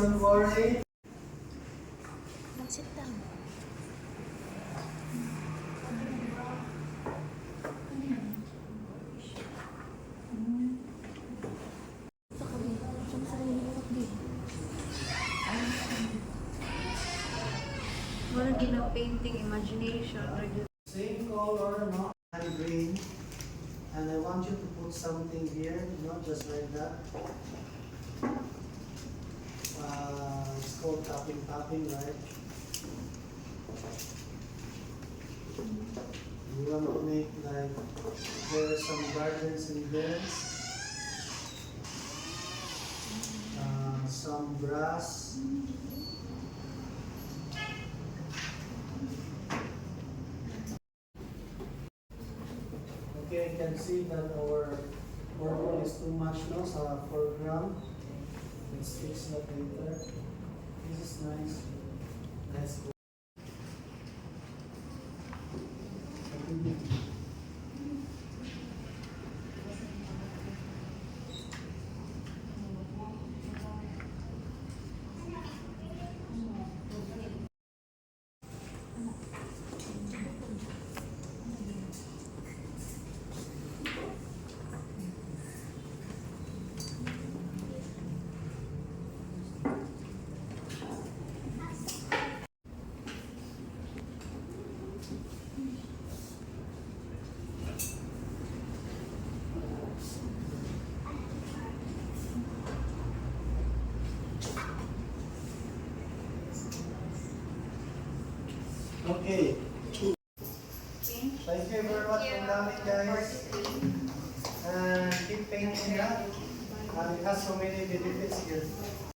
don't worry. Sit down. Mura gina-painting imagination. Same color, no? And green. And I want you to put something here, just like that. It's called tapping, right? You want to make like there are some gardens in there, some grass. Okay, I can see that our purple is too much now sa foreground. Let's fix that later. This is nice. Let's go. Okay. Thank you very much for coming, guys. And keep painting, yeah? It has so many benefits here.